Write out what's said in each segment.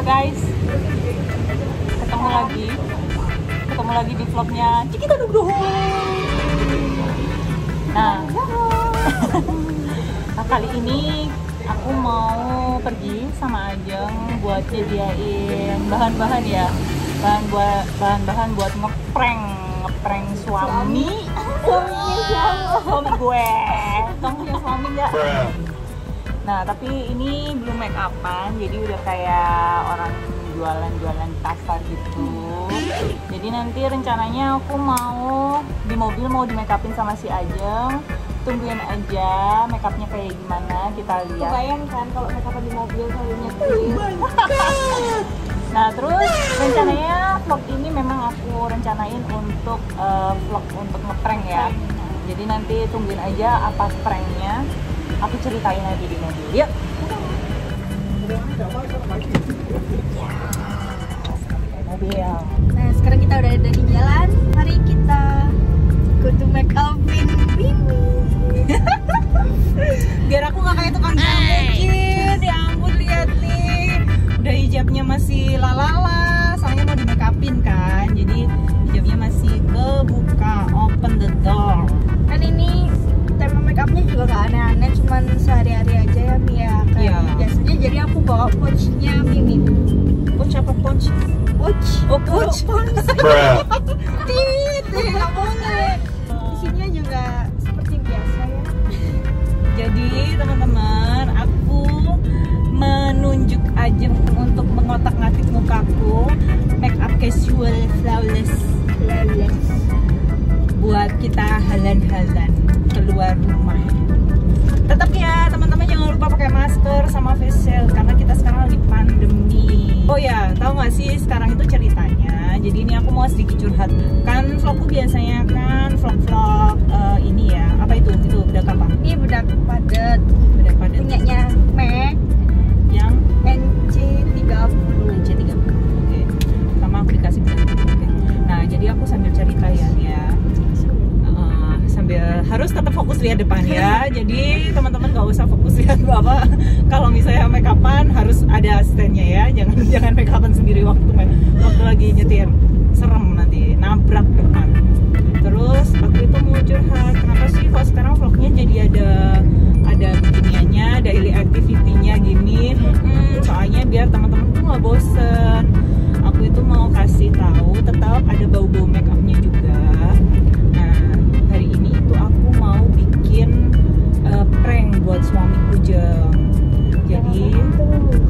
guys, ketemu lagi di vlognya Cikita Nugroho. Nah, kali ini aku mau pergi sama Ajeng buat nyediain bahan-bahan ya, bahan-bahan buat ngeprank suami gue. Kamu punya suami nggak? Nah, tapi ini belum make upan, jadi udah kayak orang jualan kasar gitu. Jadi nanti rencananya aku mau di mobil mau di make upin sama si Ajeng. Tungguin aja make upnya kayak gimana, kita lihat. Bayangkan kalau make upan di mobil sambil nyetir. Nah, terus rencananya vlog ini memang aku rencanain untuk vlog untuk ngeprank ya. Jadi nanti tungguin aja apa pranknya. Aku ceritain lagi di mobil. Yuk. Mobil. Nah, sekarang kita udah ada di jalan. Mari kita go to make upin Mimi. Biar aku nggak kayak tukang jamet. Ya ampun, lihat nih. Udah hijabnya masih lalala. Soalnya mau di make upin kan. Jadi hijabnya masih kebuka, open the door. Kan ini tema make upnya juga gak aneh-aneh, cuman sehari-hari aja ya Mia. Kayak biasanya, jadi aku bawa pouchnya Mimi. Pouch apa pouch? Pouch. Oh, pouch. Tit, nggak boleh. Isinya juga seperti biasa ya. Jadi teman-teman, aku menunjuk Ajeng untuk mengotak-ngatik mukaku, make up casual flawless buat kita halan-halan keluar rumah. Tetap ya teman-teman, jangan lupa pakai masker sama face shield karena kita sekarang lagi pandemi. Oh ya, tahu nggak sih sekarang itu ceritanya? Jadi ini aku mau sedikit curhat. Kan vlogku biasanya kan vlog ini ya, apa itu bedak apa? Ini bedak padat punyanya Mac yang NC30. Oke. Sama aku dikasih bedak. Oke. Nah, jadi aku sambil cerita ya. Harus tetap fokus lihat depan ya. Jadi teman-teman gak usah fokus lihat apa. Kalau misalnya make upan harus ada asistennya ya. Jangan make upan sendiri waktu lagi nyetir. Serem nanti nabrak depan. Terus aku itu mau curhat. Kenapa sih kok sekarang vlognya jadi ada beginiannya, daily activity-nya gini. Soalnya biar teman-teman tuh nggak bosen. Aku itu mau kasih tahu tetap ada bau-bau make upnya juga. Hari ini itu aku mau bikin prank buat suamiku Jeng. Jadi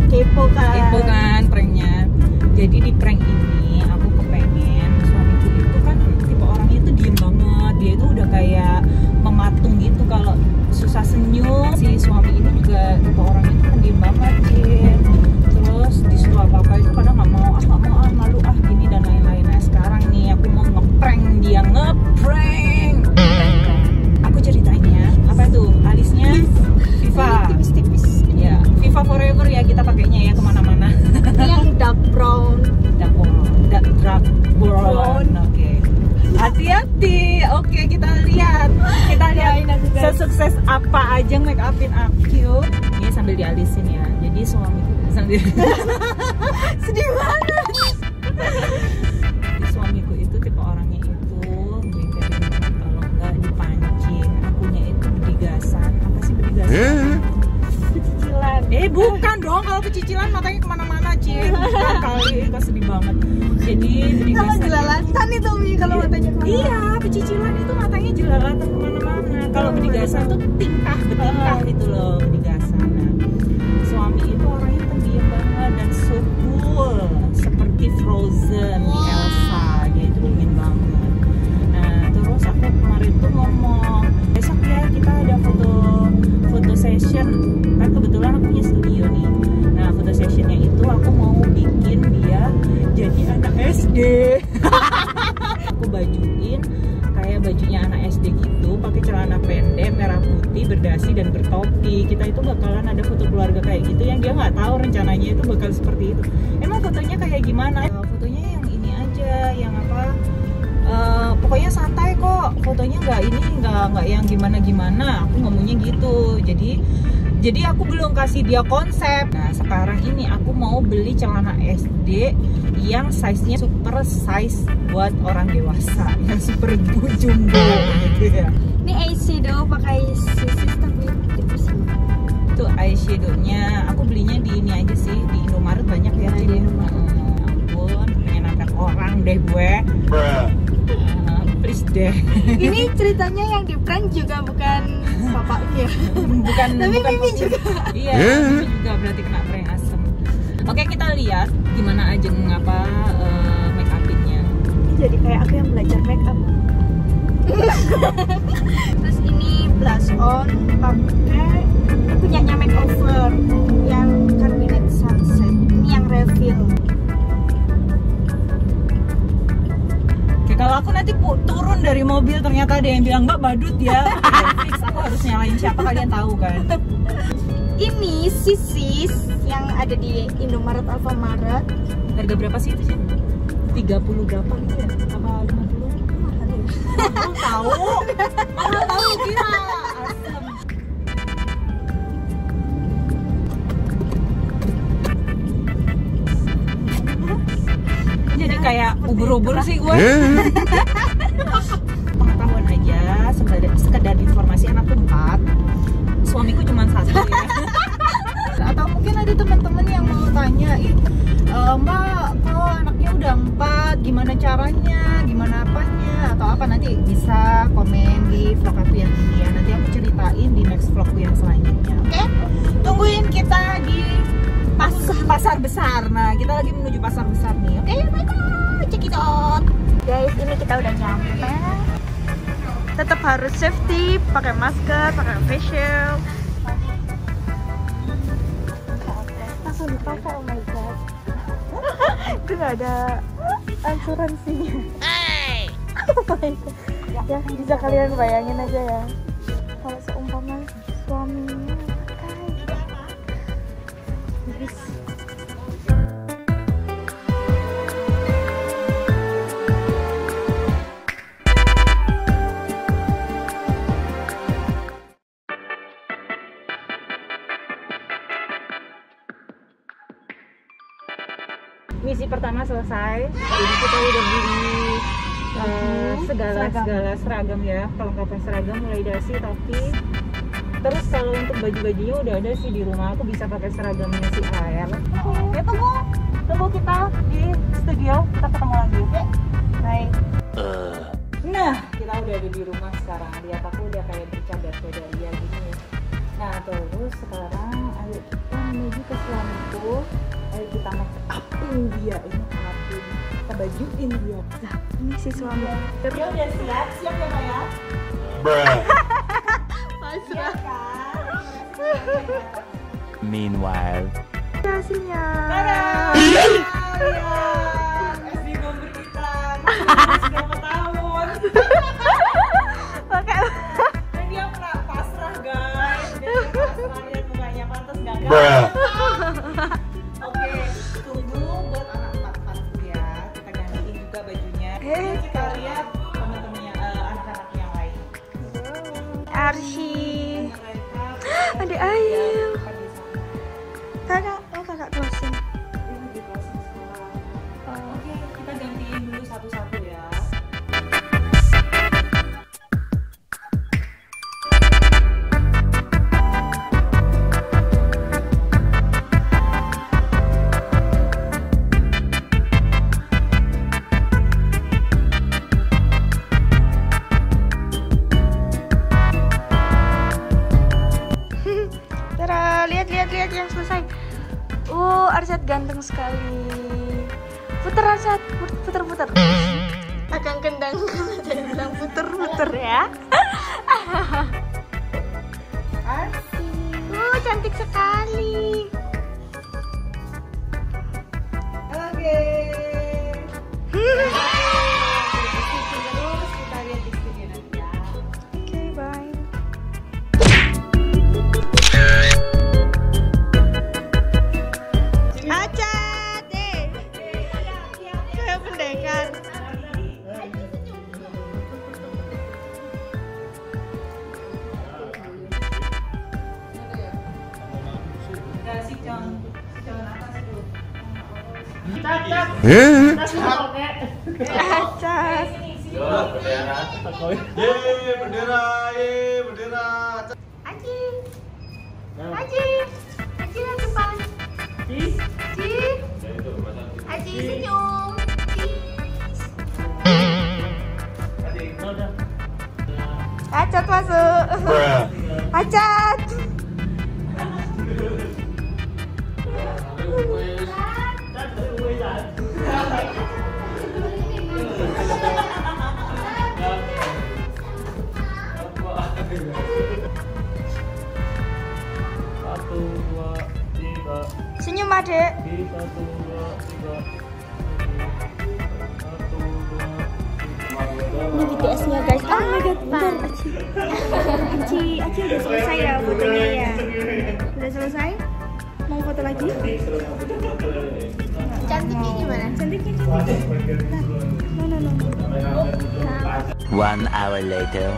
kepo kan pranknya. Jadi di prank ini aku kepengen suamiku itu kan tipe orangnya itu diem banget. Dia itu udah kayak mematung gitu kalau susah senyum. Si suami ini juga tipe orangnya itu pendiam banget Jeng. Terus disuruh apa-apa itu kadang nggak mau malu gini dan lain-lain. Nah sekarang nih aku mau ngeprank dia, ngeprank. Aku ceritainnya apa tuh, alisnya Viva tipis ya, Viva Forever ya kita pakainya ya kemana-mana. yang dark brown. Oke. Hati-hati. Oke, kita lihat sesukses apa aja make upin aku. Ini sambil dialisin ya. Jadi suamiku sambil sedih banget. Jadi suamiku itu tipe orangnya itu bengkelin kalau nggak dipancing. Akunya itu bedigasan. Apa sih bedigasan? Pecicilan. Bukan dong, kalau pecicilan matanya kemana-mana Cil. Kali itu sedih banget. Jadi bedigasan. Kalau jelalatan itu Mi, kalau matanya kemana? Iya, pecicilan itu matanya jelalatan kemana-mana. Kalau bedigasan tuh betingkah itu loh bedigasan. Nah, suami itu orangnya pendiam banget dan so cool seperti Frozen di Elsa. Dia itu dingin banget. Nah, terus aku kemarin tuh ngomong besok ya kita ada foto session. Kan kebetulan aku punya studio nih. Nah, foto sessionnya itu aku mau bikin dia jadi anak SD. Aku bajuin kayak bajunya anak SD gitu, pakai celana pendek merah putih, berdasi dan bertopi. Kita itu bakalan ada foto keluarga kayak gitu yang dia nggak tahu rencananya itu bakal seperti itu. Emang fotonya kayak gimana? Fotonya yang ini aja, yang apa? Pokoknya santai kok. Fotonya nggak yang gimana-gimana. Aku ngomongnya gitu. Jadi Jadi aku belum kasih dia konsep. Nah sekarang ini aku mau beli celana SD yang size-nya super size buat orang dewasa, yang super jumbo gitu ya. Ini eyeshadow pakai sisis tapi tipis. Tuh eyeshadownya aku belinya di ini aja sih, di Indomaret banyak ya. Di Ampun, pengen nabrak orang deh gue. Please deh. Ini ceritanya yang di prank juga bukan bapaknya. bukan tapi bukan Mimi juga. Iya, Mimi juga berarti kena prank asem. Oke, kita lihat gimana Ajeng make up-nya. Jadi kayak aku yang belajar make up. Terus ini blush on pakai punyanya makeover yang Cabinet Sunset. Ini yang reveal. Oke, kalau aku nanti turun dari mobil ternyata ada yang bilang Mbak badut ya. Fix aku harus nyalain siapa, kalian tahu kan. Ini sisis yang ada di Indomaret, Alfamaret. Harga berapa sih itu sih? 30 berapa gitu ya? Apa 50? Mahal tahu. Mahal tahu gila. Asem. Jadi kayak ubur-ubur sih gue. Pengetahuan aja, sekedar informasi, anakku 4, suamiku cuma 1 ya. Atau mungkin ada teman-teman yang mau tanya, Mbak, kalau anaknya udah 4, gimana caranya, gimana apanya, atau apa, nanti bisa komen di vlog aku yang ini ya. Nanti aku ceritain di next vlogku yang selanjutnya. Oke? Tungguin kita di pasar besar. Nah, kita lagi menuju pasar besar nih. Oke, baiklah, check it out. Guys, ini kita udah nyampe. Tetap harus safety, pakai masker, pakai face shield. Langsung dipakai, oh my god. Itu nggak ada asuransinya. Oh my god. Ya, bisa kalian bayangin aja ya. Kalau seumpama suaminya pakai. Habis. Misi pertama selesai. Jadi kita udah beli segala seragam ya, perlengkapan seragam mulai dasi, topi. Terus kalau untuk baju-bajunya udah ada sih di rumah. Aku bisa pakai seragamnya si AR. Ya tunggu kita di studio, kita ketemu lagi. Oke? Baik. Nah, kita udah ada di rumah sekarang. Lihat aku udah kayak bercadar-cadar ya gini. Nah, terus sekarang ayo kita menuju ke suamiku. Ayo kita make upin dia, ini upin, kita bajuin dia. Nah, ini si suami. Dia udah siap ya Kak ya? Siap kan? Meanwhile, Hasilnya. Dadah! SD Gomber kita, berapa tahun? Pakai. Dan dia pasrah guys, dia pasrah, lihat mukanya pantas gagal. Oke, tunggu buat anak 4 ya. Kita gantiin juga bajunya. Kita lihat teman-temannya, anak-anak yang lain. Arsy. Ada Ayu. Kakak closing. Oke, kita gantiin dulu satu-satu ya. Lihat yang selesai. Arsyad ganteng sekali. Puter Arsyad, puter. Akan kendang. Jadi bilang puter ya. Arsy. Cantik sekali. Oke. Terus kita lihat di studio nanti ya. Oke, bye. Acat deh. Kayak pendekar. Cacat. Bendera, bendera. Aji di depan. Aji senyum. Acat masuk. Acat. Senyum adek. Ini BTS-nya guys. Oh my god, bentar Aci udah selesai ya fotonya ya. Udah selesai? Mau foto lagi? Cantiknya gimana? Cantiknya. No. 1 hour later.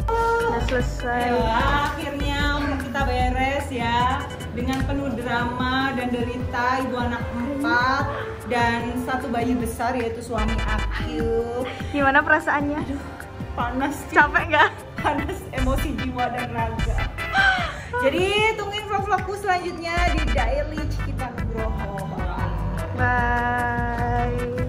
Udah selesai. Akhirnya kita beres ya dengan penuh drama dan derita ibu anak 4 dan 1 bayi besar yaitu suami aku. Gimana perasaannya? Aduh, panas. Capek nggak? Panas emosi jiwa dan raga. Jadi tungguin vlog-vlogku selanjutnya di Daily Cikita Nugroho. Bye.